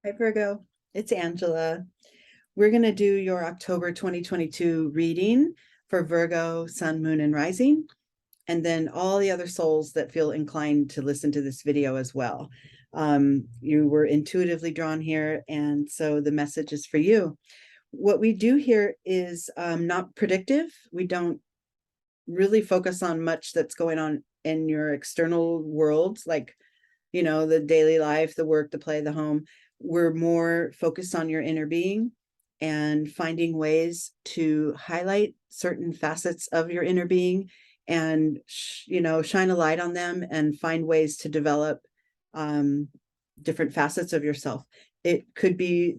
Hi, Virgo. It's Angela. We're going to do your October 2022 reading for Virgo, Sun, Moon, and Rising, and then all the other souls that feel inclined to listen to this video as well. You were intuitively drawn here, and so the message is for you. What we do here is not predictive. We don't really focus on much that's going on in your external world, like, the daily life, the work, the play, the home. We're more focused on your inner being and finding ways to highlight certain facets of your inner being and, shine a light on them and find ways to develop different facets of yourself. It could be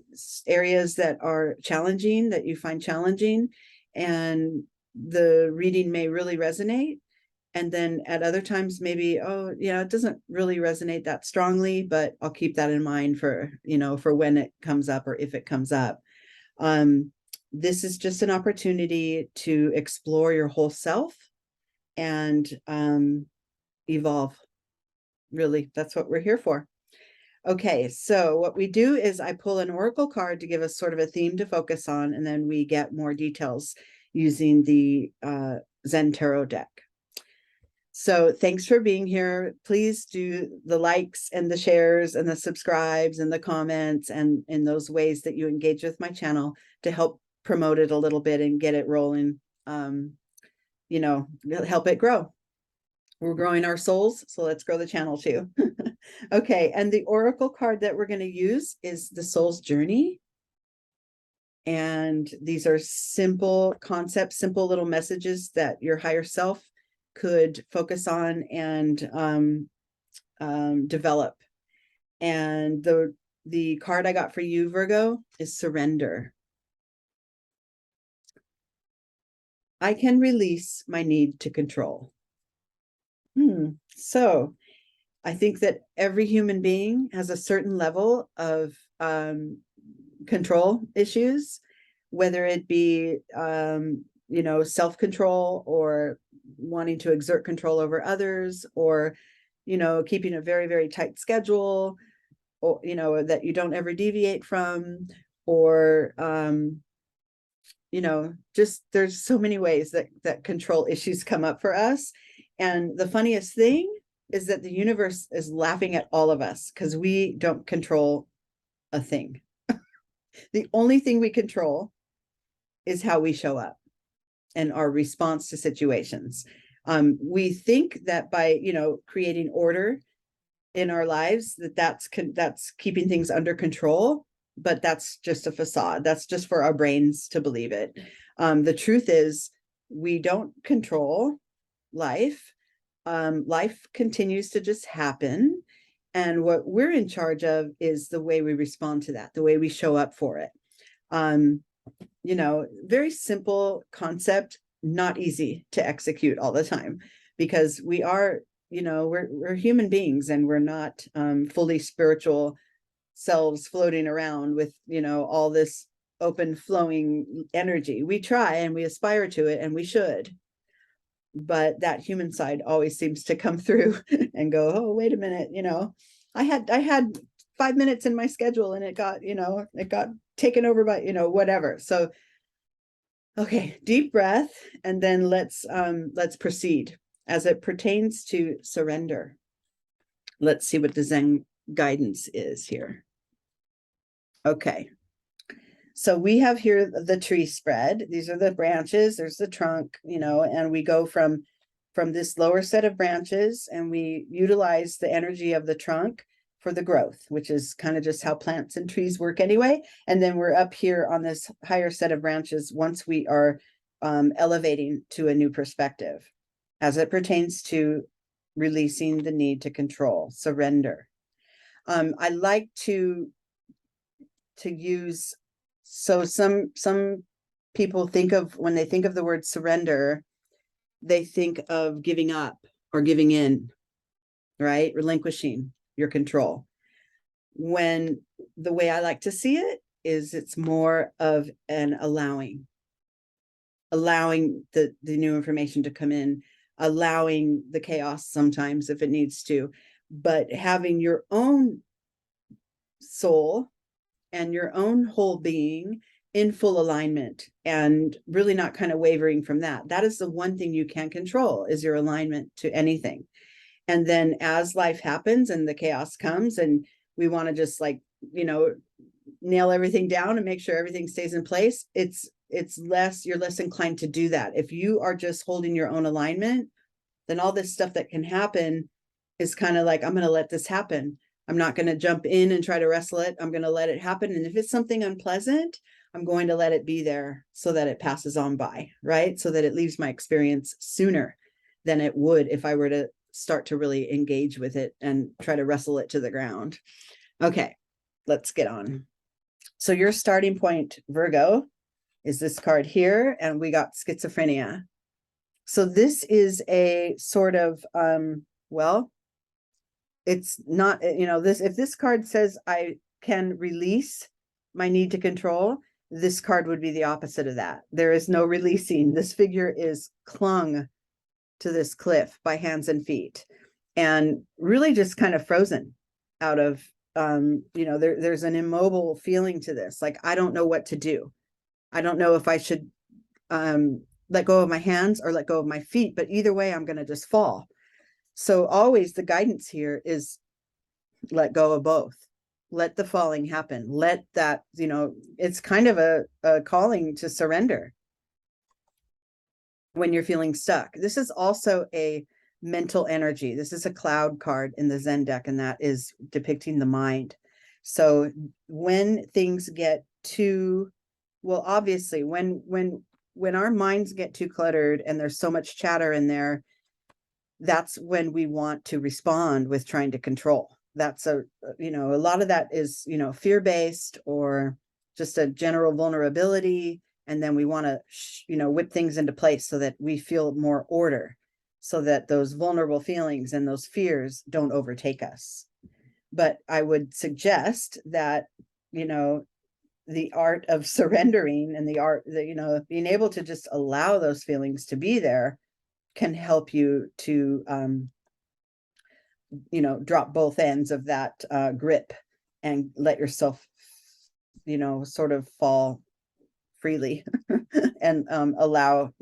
areas that are challenging, that you find challenging, and the reading may really resonate. And then at other times, maybe, oh, yeah, it doesn't really resonate that strongly, but I'll keep that in mind for, for when it comes up or if it comes up. This is just an opportunity to explore your whole self and evolve. Really, that's what we're here for. Okay, so what we do is I pull an oracle card to give us sort of a theme to focus on, and then we get more details using the Zen Tarot deck. So thanks for being here. Please do the likes and the shares and the subscribes and the comments and in those ways that you engage with my channel to help promote it a little bit and get it rolling, help it grow. We're growing our souls, so let's grow the channel too. Okay, and the oracle card that we're going to use is the soul's journey. And these are simple concepts, simple little messages that your higher self could focus on and develop. And the card I got for you, Virgo, is surrender. I can release my need to control. So I think that every human being has a certain level of control issues, whether it be self-control or wanting to exert control over others, or keeping a very, very tight schedule, or that you don't ever deviate from, or just there's so many ways that control issues come up for us. And the funniest thing is that the universe is laughing at all of us because we don't control a thing. The only thing we control is how we show up and our response to situations. We think that by, creating order in our lives, that's keeping things under control, but that's just a facade. That's just for our brains to believe it. The truth is we don't control life. Life continues to just happen. And what we're in charge of is the way we respond to that, the way we show up for it. Very simple concept, not easy to execute all the time, because we are, we're human beings, and we're not fully spiritual selves floating around with, all this open flowing energy. We try and we aspire to it, and we should. But that human side always seems to come through and go, oh, wait a minute, I had 5 minutes in my schedule and it got taken over by, whatever. So, okay, deep breath, and then let's proceed as it pertains to surrender. Let's see what the Zen guidance is here. Okay. So we have here the tree spread. These are the branches. There's the trunk, and we go from this lower set of branches, and we utilize the energy of the trunk for the growth, which is kind of just how plants and trees work anyway. And then we're up here on this higher set of branches once we are elevating to a new perspective as it pertains to releasing the need to control, surrender. I like to use, so some people think of, when they think of the word surrender, they think of giving up or giving in, right? Relinquishing your control. When the way I like to see it is it's more of an allowing the new information to come in, allowing the chaos sometimes if it needs to, but having your own soul and your own whole being in full alignment, and really not kind of wavering from that. That is the one thing you can control, is your alignment to anything. And then as life happens and the chaos comes and we want to just like, nail everything down and make sure everything stays in place, you're less inclined to do that. If you are just holding your own alignment, then all this stuff that can happen is kind of like, I'm going to let this happen. I'm not going to jump in and try to wrestle it. I'm going to let it happen. And if it's something unpleasant, I'm going to let it be there so that it passes on by, right? So that it leaves my experience sooner than it would if I were to start to really engage with it and try to wrestle it to the ground. Okay, let's get on. So your starting point, Virgo, is this card here, and we got schizophrenia. So this is a sort of, it's not, if this card says I can release my need to control, this card would be the opposite of that. There is no releasing. This figure is clung to this cliff by hands and feet, and really just kind of frozen out of, there's an immobile feeling to this. Like, I don't know what to do. I don't know if I should let go of my hands or let go of my feet, but either way, I'm going to just fall. So always the guidance here is let go of both. Let the falling happen. Let that, it's kind of a calling to surrender when you're feeling stuck. This is also a mental energy. This is a cloud card in the Zen deck, and that is depicting the mind. So when things get too, well, obviously when our minds get too cluttered and there's so much chatter in there, that's when we want to respond with trying to control. That's a lot of that is, fear-based or just a general vulnerability. And then we want to, whip things into place so that we feel more order, so that those vulnerable feelings and those fears don't overtake us. But I would suggest that, the art of surrendering and the art that, being able to just allow those feelings to be there can help you to, drop both ends of that grip and let yourself, sort of fall freely and allow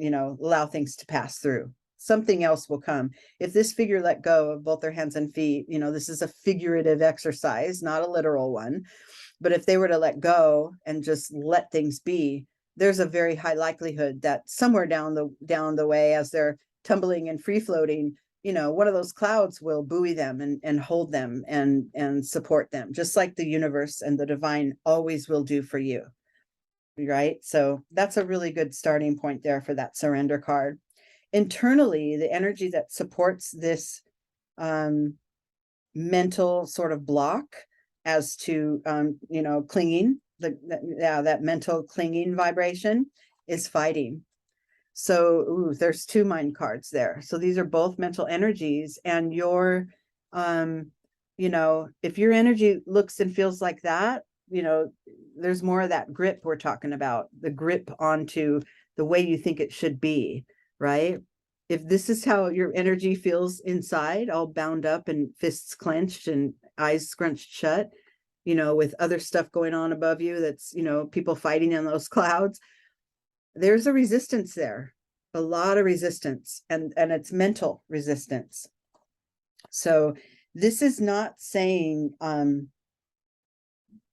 things to pass through. Something else will come. If this figure let go of both their hands and feet, this is a figurative exercise, not a literal one. But if they were to let go and just let things be, there's a very high likelihood that somewhere down the way, as they're tumbling and free floating, one of those clouds will buoy them and hold them and support them, just like the universe and the divine always will do for you. Right? So that's a really good starting point there for that surrender card. Internally, the energy that supports this mental sort of block as to, clinging, that mental clinging vibration is fighting. So there's two mind cards there. So these are both mental energies, and your, if your energy looks and feels like that, there's more of that grip we're talking about, the grip onto the way you think it should be, right? If this is how your energy feels inside, all bound up and fists clenched and eyes scrunched shut, with other stuff going on above you, that's, people fighting in those clouds, there's a resistance there, a lot of resistance, and it's mental resistance. So this is not saying,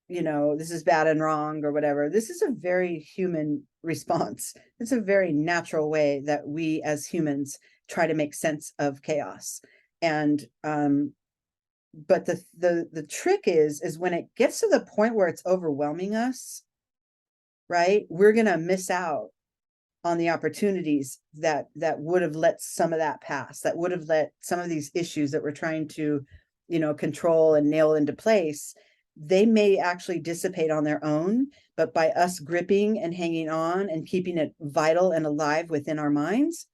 this is bad and wrong or whatever. This is a very human response. It's a very natural way that we as humans try to make sense of chaos. And but the trick is when it gets to the point where it's overwhelming us, right? We're gonna miss out on the opportunities that would have let some of that pass, that would have let some of these issues that we're trying to, control and nail into place, they may actually dissipate on their own. But by us gripping and hanging on and keeping it vital and alive within our minds,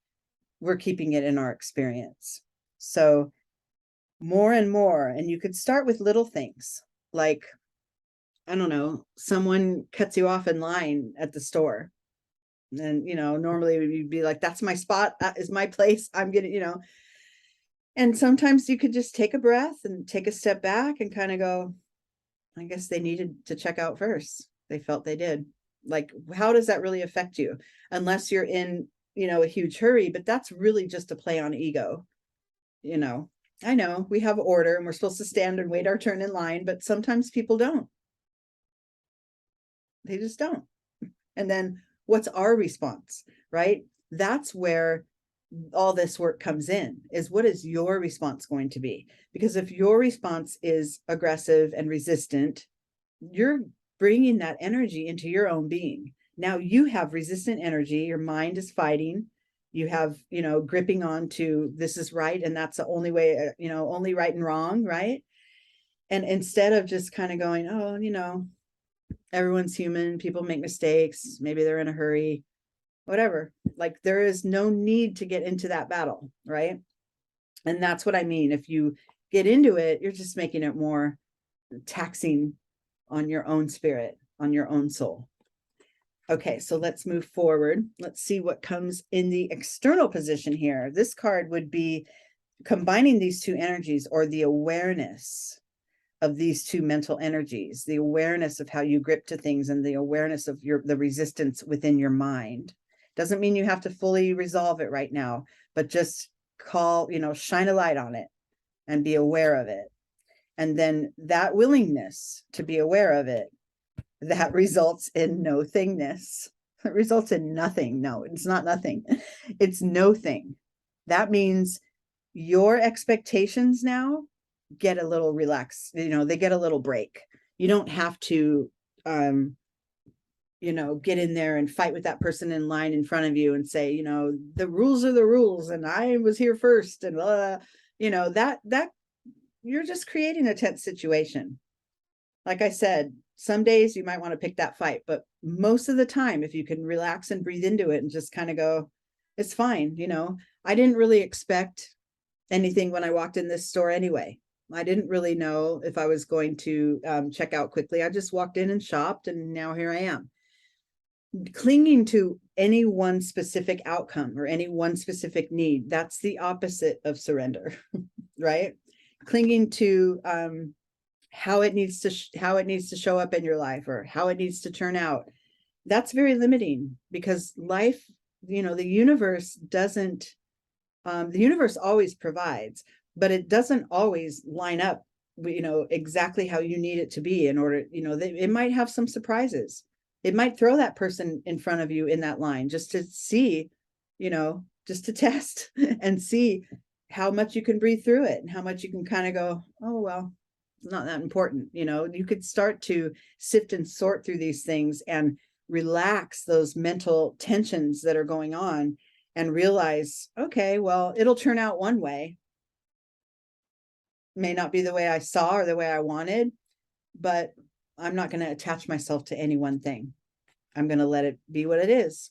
we're keeping it in our experience. So more and more, and you could start with little things like, I don't know, someone cuts you off in line at the store. And, normally you'd be like, that's my spot. That is my place. I'm gonna, and sometimes you could just take a breath and take a step back and kind of go, I guess they needed to check out first. They felt they did. Like, how does that really affect you? Unless you're in, a huge hurry, but that's really just a play on ego. I know we have order and we're supposed to stand and wait our turn in line, but sometimes people don't. They just don't. And then what's our response, right? That's where all this work comes in, is what is your response going to be? Because if your response is aggressive and resistant, you're bringing that energy into your own being. Now you have resistant energy. Your mind is fighting. You have, gripping on to this is right. And that's the only way, only right and wrong. Right. And instead of just kind of going, oh, everyone's human, people make mistakes. Maybe they're in a hurry, whatever. Like, there is no need to get into that battle. Right. And that's what I mean. If you get into it, you're just making it more taxing on your own spirit, on your own soul. Okay, so let's move forward. Let's see what comes in the external position here. This card would be combining these two energies, or the awareness of these two mental energies, the awareness of how you grip to things, and the awareness of the resistance within your mind. Doesn't mean you have to fully resolve it right now, but just shine a light on it and be aware of it. And then that willingness to be aware of it, that results in no thingness. It results in nothing. No, it's not nothing. It's no thing. That means your expectations now get a little relaxed. They get a little break. You don't have to, get in there and fight with that person in line in front of you and say, the rules are the rules and I was here first. And, that you're just creating a tense situation. Like I said, some days you might want to pick that fight, but most of the time, if you can relax and breathe into it and just kind of go, it's fine. I didn't really expect anything when I walked in this store anyway. I didn't really know if I was going to check out quickly. I just walked in and shopped, and now here I am. Clinging to any one specific outcome or any one specific need, that's the opposite of surrender, right? Clinging to how it needs to show up in your life, or how it needs to turn out, that's very limiting, because life, the universe doesn't, the universe always provides, but it doesn't always line up, exactly how you need it to be in order, it might have some surprises. It might throw that person in front of you in that line just to see, just to test and see how much you can breathe through it, and how much you can kind of go, oh, well, it's not that important. You could start to sift and sort through these things and relax those mental tensions that are going on, and realize, okay, well, it'll turn out one way. May not be the way I saw or the way I wanted, but I'm not going to attach myself to any one thing. I'm going to let it be what it is.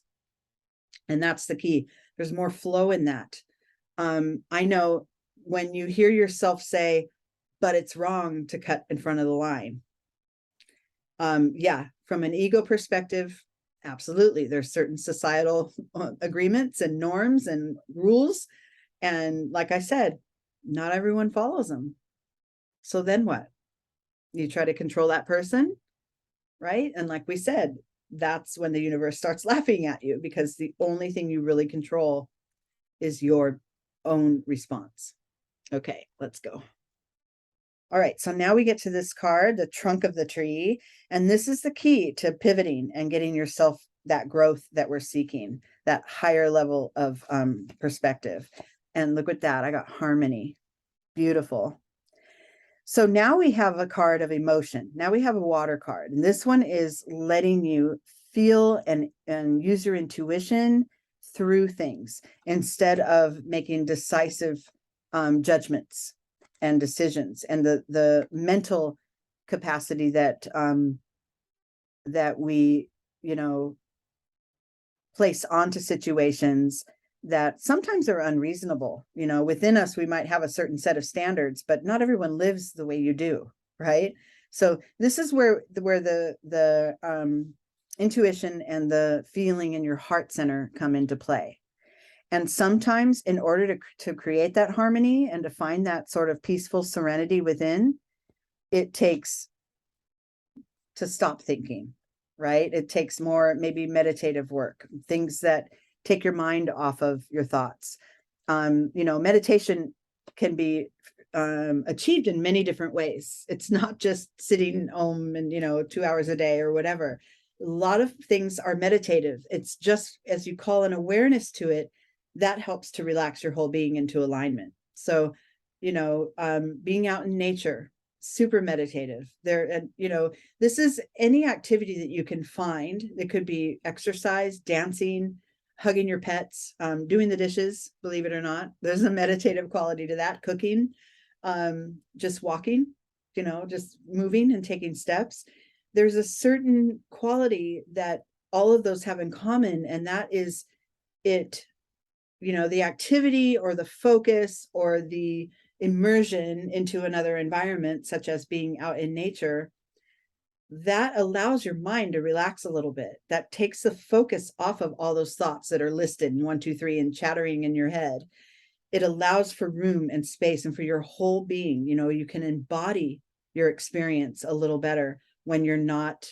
And that's the key. There's more flow in that. I know when you hear yourself say, but it's wrong to cut in front of the line. From an ego perspective, absolutely. There's certain societal agreements and norms and rules. And like I said, not everyone follows them. So then what? You try to control that person, right? And like we said, that's when the universe starts laughing at you, because the only thing you really control is your own response. Okay, let's go. All right, so now we get to this card, the trunk of the tree. And this is the key to pivoting and getting yourself that growth that we're seeking, that higher level of perspective. And look at that, I got harmony. Beautiful. So now we have a card of emotion. Now we have a water card. And this one is letting you feel and use your intuition through things, instead of making decisive judgments and decisions, and the mental capacity that that we place onto situations that sometimes are unreasonable. Within us, we might have a certain set of standards, but not everyone lives the way you do, right? So this is where the intuition and the feeling in your heart center come into play. And sometimes, in order to create that harmony and to find that sort of peaceful serenity within, it takes to stop thinking, right? It takes more maybe meditative work, things that take your mind off of your thoughts. Meditation can be achieved in many different ways. It's not just sitting home and 2 hours a day or whatever. A lot of things are meditative. It's just as you call an awareness to it, that helps to relax your whole being into alignment. So being out in nature, super meditative there. And this is any activity that you can find. It could be exercise, dancing, hugging your pets, doing the dishes. Believe it or not, there's a meditative quality to that. Cooking, just walking, just moving and taking steps. There's a certain quality that all of those have in common, and that is it, the activity or the focus or the immersion into another environment, such as being out in nature, that allows your mind to relax a little bit. That takes the focus off of all those thoughts that are listed in 1, 2, 3 and chattering in your head. It allows for room and space and for your whole being. You can embody your experience a little better when you're not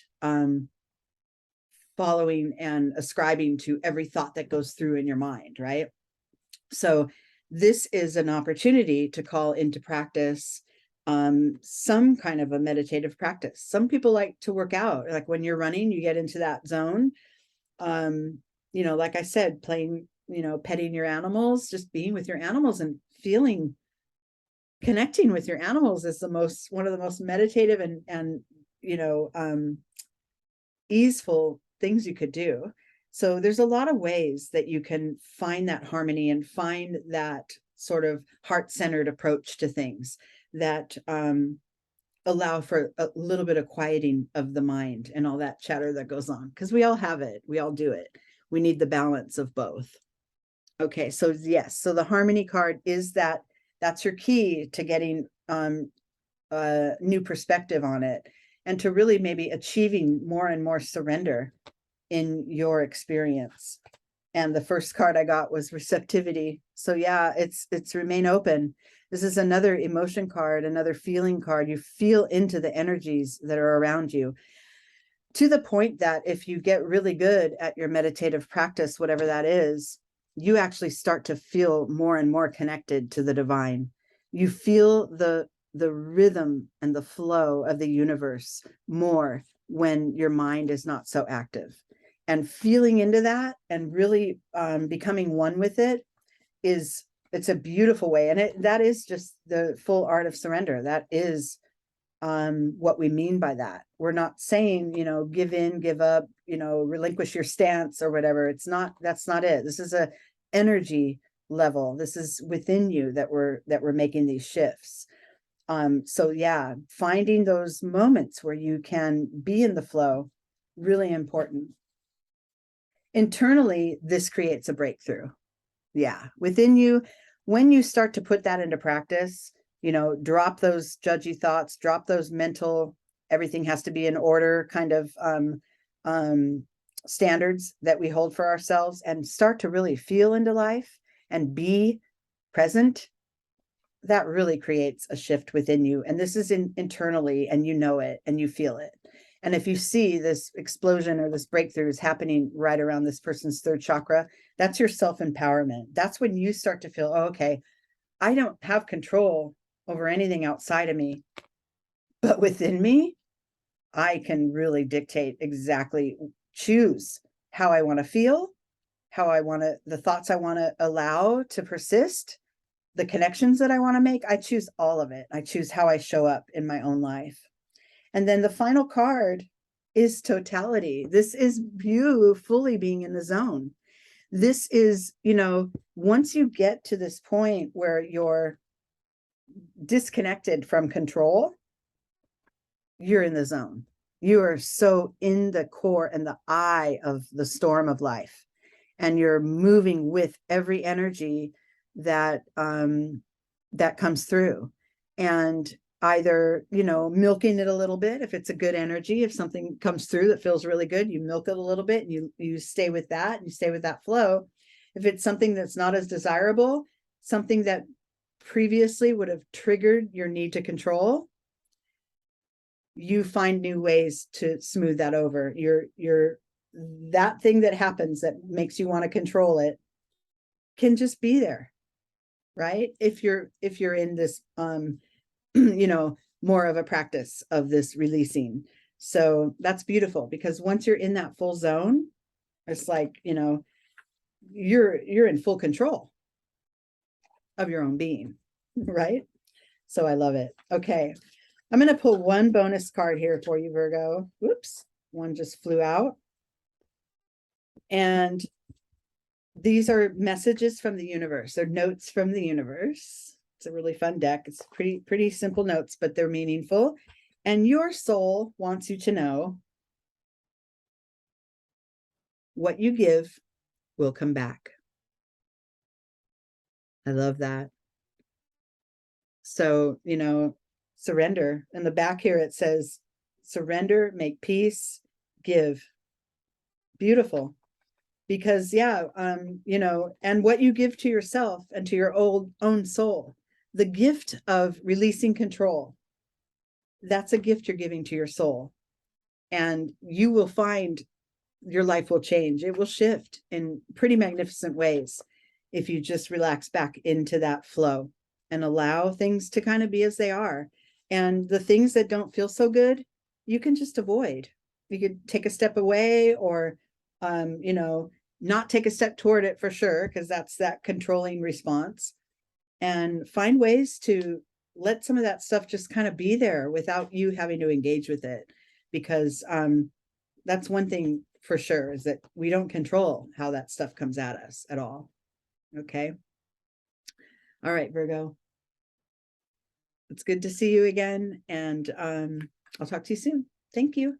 following and ascribing to every thought that goes through in your mind, right? So this is an opportunity to call into practice some kind of a meditative practice. Some people like to work out, like when you're running, you get into that zone. Like I said, playing, petting your animals, just being with your animals and connecting with your animals is one of the most meditative and easeful things you could do. So there's a lot of ways that you can find that harmony and find that sort of heart-centered approach to things that allow for a little bit of quieting of the mind and all that chatter that goes on, because we all have it. We all do it. We need the balance of both. Okay, so yes, so the harmony card is that's your key to getting a new perspective on it, and to really maybe achieving more and more surrender in your experience. And the first card I got was receptivity. So yeah, it's remain open. This is another emotion card, another feeling card. You feel into the energies that are around you, to the point that if you get really good at your meditative practice, whatever that is, you actually start to feel more and more connected to the divine. You feel the rhythm and the flow of the universe more when your mind is not so active. And feeling into that and really becoming one with it it's a beautiful way. And that is just the full art of surrender. That is what we mean by that. We're not saying, give in, give up, relinquish your stance or whatever. That's not it. This is a energy level. This is within you that we're making these shifts. So yeah, finding those moments where you can be in the flow, really important. Internally, this creates a breakthrough. Yeah, within you, when you start to put that into practice, drop those judgy thoughts, drop those mental, everything has to be in order kind of standards that we hold for ourselves, and start to really feel into life and be present. That really creates a shift within you. And this is internally, and you know it and you feel it. And if you see this explosion or this breakthrough is happening right around this person's third chakra, that's your self-empowerment. That's when you start to feel, oh, okay, I don't have control over anything outside of me, but within me, I can really dictate exactly, choose how I want to feel, the thoughts I want to allow to persist, the connections that I want to make. I choose all of it. I choose how I show up in my own life. And then the final card is totality. This is you fully being in the zone. This is, once you get to this point where you're disconnected from control, you're in the zone. You are so in the core and the eye of the storm of life. And you're moving with every energy that comes through. And either, milking it a little bit. If it's a good energy, if something comes through that feels really good, you milk it a little bit and you stay with that, and you stay with that flow. If it's something that's not as desirable, something that previously would have triggered your need to control, you find new ways to smooth that over. That thing that happens that makes you want to control it can just be there, right? If you're in this more of a practice of this releasing. So that's beautiful, because once you're in that full zone, it's like, you're in full control of your own being, right? So I love it. Okay. I'm going to pull one bonus card here for you, Virgo. Whoops. One just flew out. And these are messages from the universe. They're notes from the universe. It's a really fun deck. It's pretty simple notes, but they're meaningful. And your soul wants you to know what you give will come back. I love that. So, surrender. In the back here, it says, surrender, make peace, give. Beautiful. Because, and what you give to yourself and to your own soul, the gift of releasing control, that's a gift you're giving to your soul. And you will find your life will change. It will shift in pretty magnificent ways if you just relax back into that flow and allow things to kind of be as they are. And the things that don't feel so good, you can just avoid. You could take a step away, or, not take a step toward it for sure, because that's that controlling response, and find ways to let some of that stuff just kind of be there without you having to engage with it. Because that's one thing for sure, is that we don't control how that stuff comes at us at all. Okay. All right, Virgo. It's good to see you again. And I'll talk to you soon. Thank you.